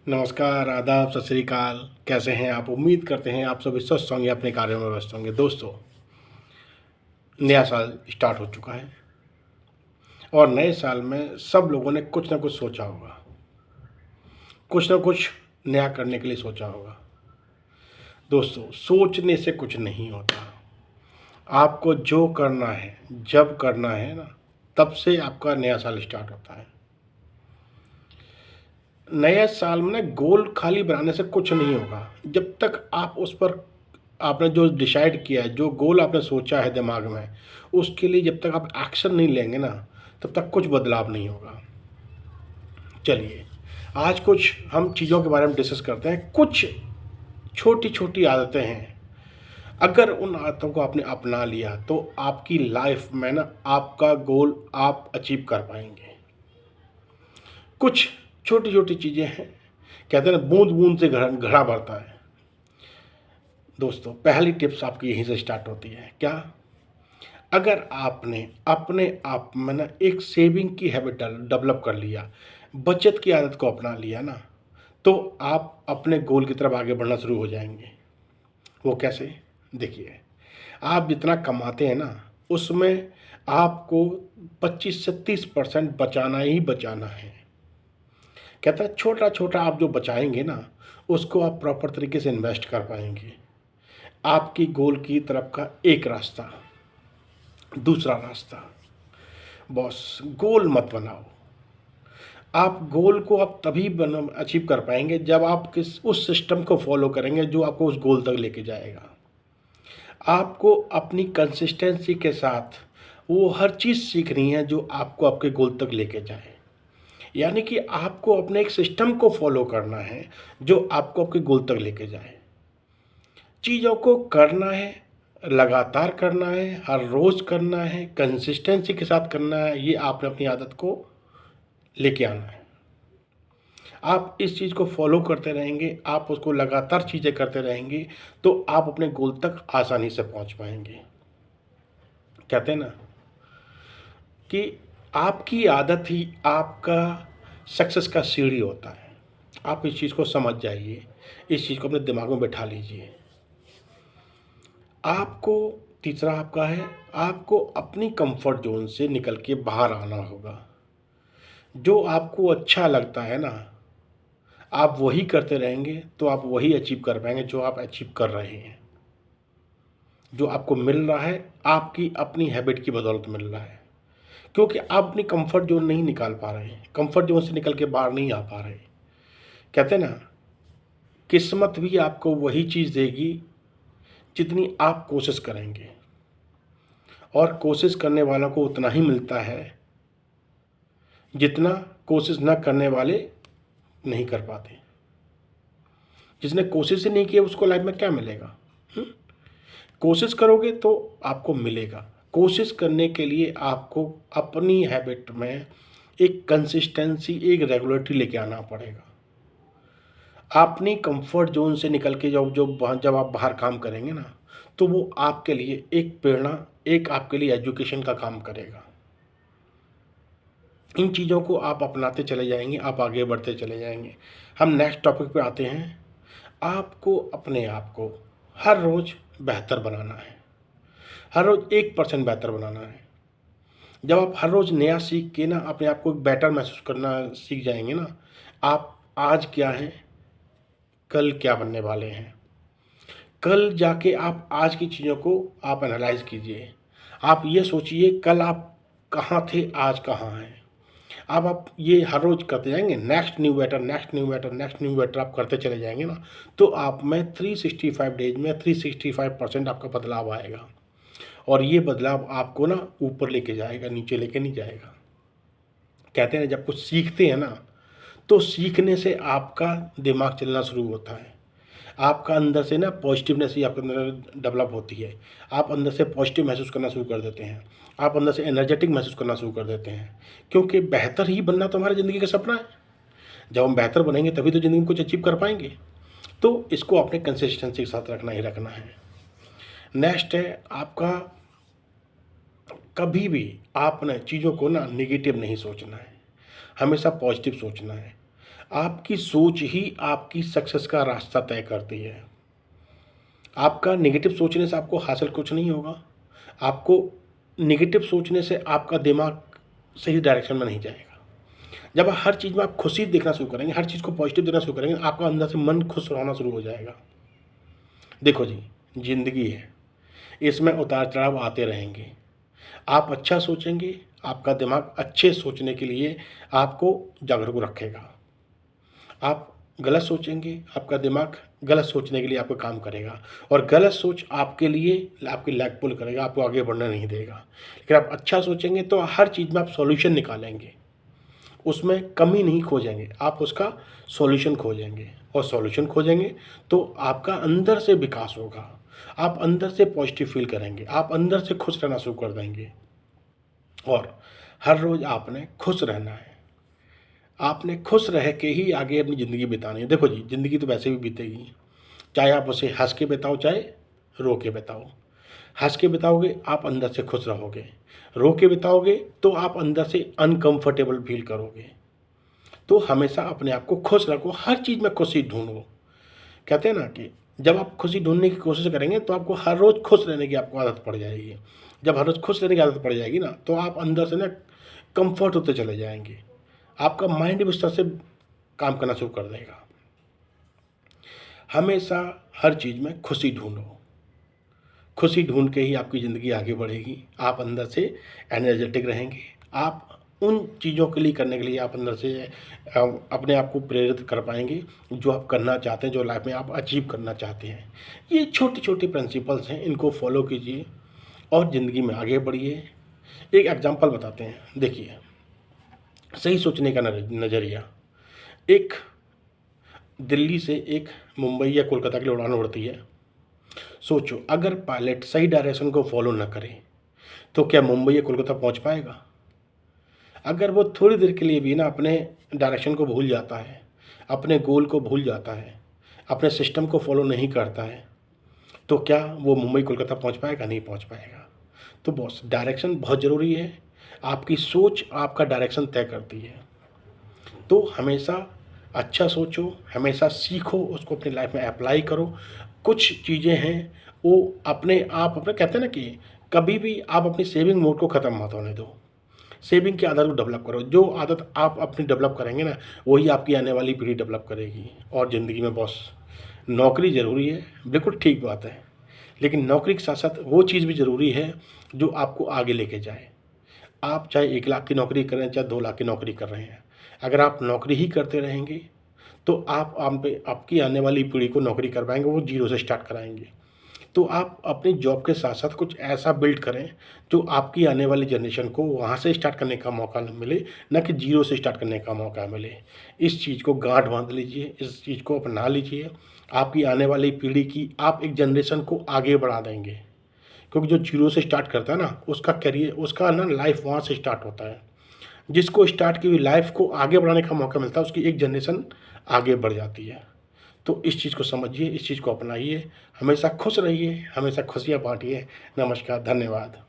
नमस्कार, आदाब, सत श्री अकाल। कैसे हैं आप? उम्मीद करते हैं आप सभी स्वस्थ होंगे, अपने कार्यों में व्यस्त होंगे। दोस्तों, नया साल स्टार्ट हो चुका है और नए साल में सब लोगों ने कुछ ना कुछ सोचा होगा, कुछ ना कुछ नया करने के लिए सोचा होगा। दोस्तों, सोचने से कुछ नहीं होता। आपको जो करना है, जब करना है ना, तब से आपका नया साल स्टार्ट होता है। नए साल में ना गोल खाली बनाने से कुछ नहीं होगा। जब तक आप उस पर आपने जो डिसाइड किया है, जो गोल आपने सोचा है दिमाग में, उसके लिए जब तक आप एक्शन नहीं लेंगे ना, तब तक कुछ बदलाव नहीं होगा। चलिए, आज कुछ हम चीज़ों के बारे में डिस्कस करते हैं। कुछ छोटी छोटी आदतें हैं, अगर उन आदतों को आपने अपना लिया तो आपकी लाइफ में ना आपका गोल आप अचीव कर पाएंगे। कुछ छोटी छोटी चीज़ें हैं, कहते हैं ना, बूंद बूंद से घड़ा घड़ा भरता है। दोस्तों, पहली टिप्स आपकी यहीं से स्टार्ट होती है। क्या? अगर आपने अपने आप में ना एक सेविंग की हैबिट डेवलप कर लिया, बचत की आदत को अपना लिया ना, तो आप अपने गोल की तरफ आगे बढ़ना शुरू हो जाएंगे। वो कैसे? देखिए, आप जितना कमाते हैं ना, उसमें आपको 25 से 30% बचाना ही बचाना है। कहता है, छोटा छोटा आप जो बचाएंगे ना, उसको आप प्रॉपर तरीके से इन्वेस्ट कर पाएंगे। आपकी गोल की तरफ का एक रास्ता। दूसरा रास्ता, बॉस, गोल मत बनाओ। आप गोल को आप तभी बना अचीव कर पाएंगे जब आप किस उस सिस्टम को फॉलो करेंगे जो आपको उस गोल तक लेके जाएगा। आपको अपनी कंसिस्टेंसी के साथ वो हर चीज़ सीखनी है जो आपको आपके गोल तक लेके जाए। यानी कि आपको अपने एक सिस्टम को फॉलो करना है जो आपको आपके गोल तक लेके जाए। चीज़ों को करना है, लगातार करना है, हर रोज़ करना है, कंसिस्टेंसी के साथ करना है। ये आपने अपनी आदत को लेके आना है। आप इस चीज़ को फॉलो करते रहेंगे, आप उसको लगातार चीज़ें करते रहेंगे, तो आप अपने गोल तक आसानी से पहुंच पाएंगे। कहते हैं ना कि आपकी आदत ही आपका सक्सेस का सीढ़ी होता है। आप इस चीज़ को समझ जाइए, इस चीज़ को अपने दिमाग में बैठा लीजिए। आपको तीसरा आपका है, आपको अपनी कंफर्ट जोन से निकल के बाहर आना होगा। जो आपको अच्छा लगता है ना, आप वही करते रहेंगे तो आप वही अचीव कर पाएंगे जो आप अचीव कर रहे हैं। जो आपको मिल रहा है, आपकी अपनी हैबिट की बदौलत मिल रहा है, क्योंकि आप अपनी कंफर्ट जोन नहीं निकाल पा रहे हैं, कंफर्ट जोन से निकल के बाहर नहीं आ पा रहे। कहते हैं ना, किस्मत भी आपको वही चीज़ देगी जितनी आप कोशिश करेंगे, और कोशिश करने वालों को उतना ही मिलता है जितना कोशिश न करने वाले नहीं कर पाते। जिसने कोशिश ही नहीं की उसको लाइफ में क्या मिलेगा? कोशिश करोगे तो आपको मिलेगा। कोशिश करने के लिए आपको अपनी हैबिट में एक कंसिस्टेंसी, एक रेगुलरिटी लेके आना पड़ेगा। अपनी कंफर्ट जोन से निकल के जब आप बाहर काम करेंगे ना, तो वो आपके लिए एक प्रेरणा, एक आपके लिए एजुकेशन का काम करेगा। इन चीज़ों को आप अपनाते चले जाएंगे, आप आगे बढ़ते चले जाएंगे। हम नेक्स्ट टॉपिक पे आते हैं। आपको अपने आप को हर रोज़ बेहतर बनाना है, हर रोज़ 1% बेहतर बनाना है। जब आप हर रोज़ नया सीख के ना अपने आप को बेटर महसूस करना सीख जाएंगे ना, आप आज क्या हैं, कल क्या बनने वाले हैं। कल जाके आप आज की चीज़ों को आप एनालाइज कीजिए। आप ये सोचिए कल आप कहाँ थे, आज कहाँ हैं। अब आप ये हर रोज़ करते जाएंगे, next new better, next new better, next new better आप करते चले जाएंगे ना, तो आप में 365 डेज में 365% आपका बदलाव आएगा। और ये बदलाव आपको ना ऊपर लेके जाएगा, नीचे लेके नहीं जाएगा। कहते हैं जब कुछ सीखते हैं ना, तो सीखने से आपका दिमाग चलना शुरू होता है। आपका अंदर से ना पॉजिटिवनेस ही आपके अंदर डेवलप होती है। आप अंदर से पॉजिटिव महसूस करना शुरू कर देते हैं, आप अंदर से एनर्जेटिक महसूस करना शुरू कर देते हैं, क्योंकि बेहतर ही बनना तो हमारी ज़िंदगी का सपना है। जब हम बेहतर बनेंगे तभी तो ज़िंदगी में कुछ अचीव कर पाएंगे। तो इसको अपने कंसिस्टेंसी के साथ रखना ही रखना है। नेक्स्ट है आपका, कभी भी आपने चीज़ों को ना नेगेटिव नहीं सोचना है, हमेशा पॉजिटिव सोचना है। आपकी सोच ही आपकी सक्सेस का रास्ता तय करती है। आपका नेगेटिव सोचने से आपको हासिल कुछ नहीं होगा। आपको नेगेटिव सोचने से आपका दिमाग सही डायरेक्शन में नहीं जाएगा। जब हर चीज़ में आप खुशी देखना शुरू करेंगे, हर चीज़ को पॉजिटिव देखना शुरू करेंगे, आपका अंदर से मन खुश होना शुरू हो जाएगा। देखो जी, ज़िंदगी है, इसमें उतार-चढ़ाव आते रहेंगे। आप अच्छा सोचेंगे, आपका दिमाग अच्छे सोचने के लिए आपको जागरूक रखेगा। आप गलत सोचेंगे, आपका दिमाग गलत सोचने के लिए आपको काम करेगा और गलत सोच आपके लिए आपकी लैग पुल करेगा, आपको आगे बढ़ने नहीं देगा। लेकिन आप अच्छा सोचेंगे तो हर चीज़ में आप सॉल्यूशन निकालेंगे, उसमें कमी नहीं खोजेंगे, आप उसका सॉल्यूशन खोजेंगे और सॉल्यूशन खोजेंगे तो आपका अंदर से विकास होगा। आप अंदर से पॉजिटिव फ़ील करेंगे, आप अंदर से खुश रहना शुरू कर देंगे और हर रोज़ आपने खुश रहना है। आपने खुश रह के ही आगे अपनी ज़िंदगी बितानी है। देखो जी, ज़िंदगी तो वैसे भी बीतेगी, चाहे आप उसे हँस के बिताओ, चाहे रो के बिताओ। हँस के बिताओगे, आप अंदर से खुश रहोगे। रो के बिताओगे, तो आप अंदर से अनकम्फ़र्टेबल फ़ील करोगे। तो हमेशा अपने आप को खुश रखो, हर चीज़ में खुशी ढूँढो। कहते हैं ना कि जब आप खुशी ढूँढने की कोशिश करेंगे, तो आपको हर रोज़ खुश रहने की आपको आदत पड़ जाएगी। जब हर रोज़ खुश रहने की आदत पड़ जाएगी ना, तो आप अंदर से ना कम्फ़र्ट होते चले जाएँगे। आपका माइंड भी उस तरह से काम करना शुरू कर देगा। हमेशा हर चीज़ में खुशी ढूँढो। खुशी ढूँढ के ही आपकी ज़िंदगी आगे बढ़ेगी। आप अंदर से एनर्जेटिक रहेंगे। आप उन चीज़ों के लिए करने के लिए आप अंदर से अपने आप को प्रेरित कर पाएँगे, जो आप करना चाहते हैं, जो लाइफ़ में आप अचीव करना चाहते हैं। ये छोटे-छोटे प्रिंसिपल्स हैं, इनको फ़ॉलो कीजिए और ज़िंदगी में आगे बढ़िए। एक एग्ज़ाम्पल बताते हैं, देखिए, सही सोचने का नज़रिया। एक दिल्ली से एक मुंबई या कोलकाता के लिए उड़ान उड़ती है। सोचो, अगर पायलट सही डायरेक्शन को फॉलो न करे तो क्या मुंबई या कोलकाता पहुंच पाएगा? अगर वो थोड़ी देर के लिए भी ना अपने डायरेक्शन को भूल जाता है, अपने गोल को भूल जाता है, अपने सिस्टम को फॉलो नहीं करता है, तो क्या वो मुंबई कोलकाता पहुंच पाएगा? नहीं पहुंच पाएगा। तो बॉस, डायरेक्शन बहुत ज़रूरी है। आपकी सोच आपका डायरेक्शन तय करती है। तो हमेशा अच्छा सोचो, हमेशा सीखो, उसको अपनी लाइफ में अप्लाई करो। कुछ चीज़ें हैं वो अपने आप अपने कहते हैं ना कि कभी भी आप अपनी सेविंग मोड को ख़त्म मत होने दो। सेविंग की आदत को डेवलप करो। जो आदत आप अपनी डेवलप करेंगे ना, वही आपकी आने वाली पीढ़ी डेवलप करेगी। और ज़िंदगी में बॉस, नौकरी ज़रूरी है, बिल्कुल ठीक बात है, लेकिन नौकरी के साथ साथ वो चीज़ भी ज़रूरी है जो आपको आगे लेके जाए। आप चाहे 1 लाख की नौकरी कर रहे हैं, चाहे 2 लाख की नौकरी कर रहे हैं, अगर आप नौकरी ही करते रहेंगे तो आप पे आपकी आने वाली पीढ़ी को नौकरी करवाएँगे, वो ज़ीरो से स्टार्ट कराएँगे। तो आप अपनी जॉब के साथ-साथ कुछ ऐसा बिल्ड करें जो आपकी आने वाली जनरेशन को वहाँ से स्टार्ट करने का मौका न मिले, ना कि ज़ीरो से स्टार्ट करने का मौका मिले। इस चीज़ को गाँठ बाँध लीजिए, इस चीज़ को अपना लीजिए। आपकी आने वाली पीढ़ी की आप एक जनरेशन को आगे बढ़ा देंगे। क्योंकि जो ज़ीरो से स्टार्ट करता है ना, उसका करियर, उसका ना लाइफ वहाँ से स्टार्ट होता है। जिसको स्टार्ट की हुई लाइफ को आगे बढ़ाने का मौका मिलता है, उसकी एक जनरेशन आगे बढ़ जाती है। तो इस चीज़ को समझिए, इस चीज़ को अपनाइए, हमेशा खुश रहिए, हमेशा खुशियाँ बाँटिए। नमस्कार, धन्यवाद।